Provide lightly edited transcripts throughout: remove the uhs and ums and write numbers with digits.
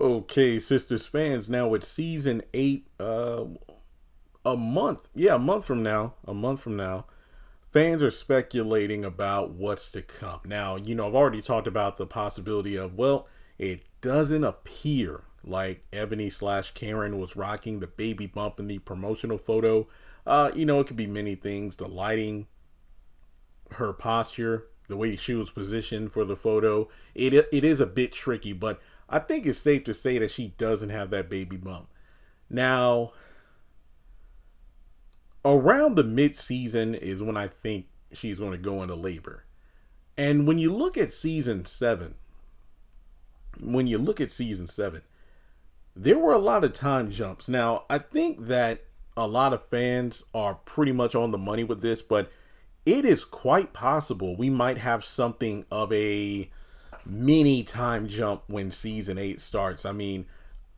Okay, Sisters fans, now with season 8, a month, yeah, a month from now, fans are speculating about what's to come. Now, I've already talked about the possibility of, well, it doesn't appear like Ebony slash Karen was rocking the baby bump in the promotional photo. It could be many things: the lighting, her posture, the way she was positioned for the photo. It is a bit tricky, but I think it's safe to say that she doesn't have that baby bump. Now, around the mid-season is when I think she's going to go into labor. And when you look at season 7, there were a lot of time jumps. Now, I think that a lot of fans are pretty much on the money with this, but it is quite possible we might have something of a mini time jump when season 8 starts. I mean,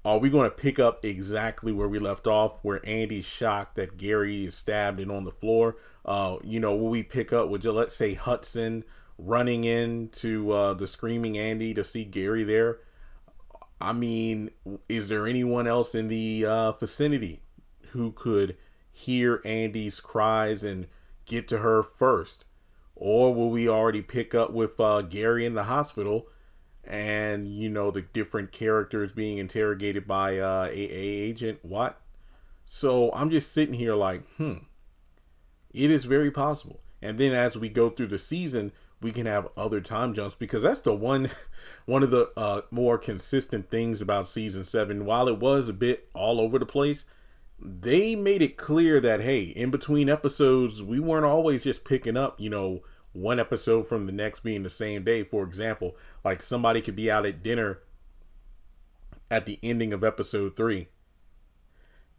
are we going to pick up exactly where we left off, where Andy's shocked that Gary is stabbed and on the floor? Will we pick up with, let's say, Hudson running into the screaming Andy to see Gary there? I mean, is there anyone else in the vicinity who could hear Andy's cries and get to her first? Or will we already pick up with Gary in the hospital and, the different characters being interrogated by Agent Watt? So I'm just sitting here like, it is very possible. And then as we go through the season, we can have other time jumps, because that's the one of the more consistent things about season 7. While it was a bit all over the place, they made it clear that, hey, in between episodes, we weren't always just picking up, one episode from the next being the same day. For example, like somebody could be out at dinner at the ending of episode 3,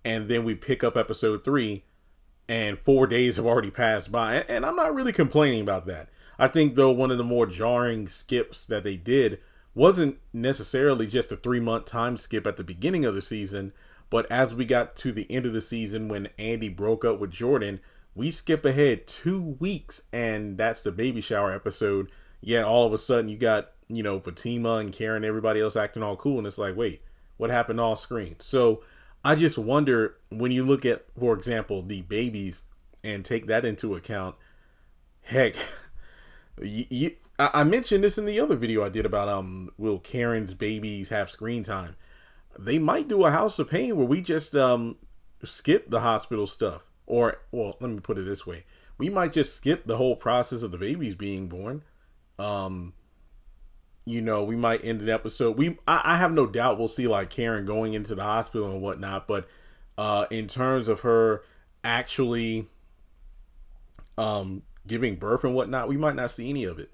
and then we pick up episode 3 and 4 days have already passed by. And I'm not really complaining about that. I think, though, one of the more jarring skips that they did wasn't necessarily just a 3-month time skip at the beginning of the season, but as we got to the end of the season when Andy broke up with Jordan, we skip ahead 2 weeks, and that's the baby shower episode. Yet all of a sudden you got, Fatima and Karen, everybody else acting all cool, and it's like, wait, what happened off screen? So I just wonder, when you look at, for example, the babies and take that into account, heck, I mentioned this in the other video I did about will Karen's babies have screen time? They might do a House of Pain where we just skip the hospital stuff. Or, well, let me put it this way. We might just skip the whole process of the babies being born. We might end an episode. I have no doubt we'll see like Karen going into the hospital and whatnot. But in terms of her actually giving birth and whatnot, we might not see any of it.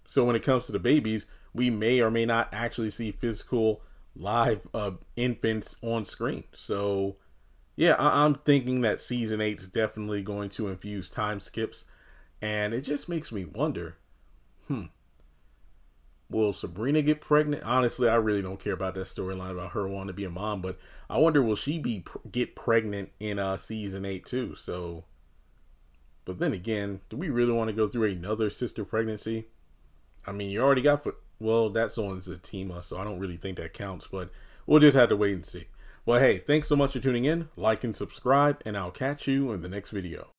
So when it comes to the babies, we may or may not actually see physical live infants on screen. So yeah, I'm thinking that season 8 is definitely going to infuse time skips, and it just makes me wonder, will Sabrina get pregnant? Honestly, I really don't care about that storyline about her wanting to be a mom, but I wonder, will she get pregnant in season 8 too? So, but then again, do we really want to go through another sister pregnancy? I mean, you already got, well, that's on Zatima, so I don't really think that counts, but we'll just have to wait and see. Well, hey, thanks so much for tuning in. Like and subscribe, and I'll catch you in the next video.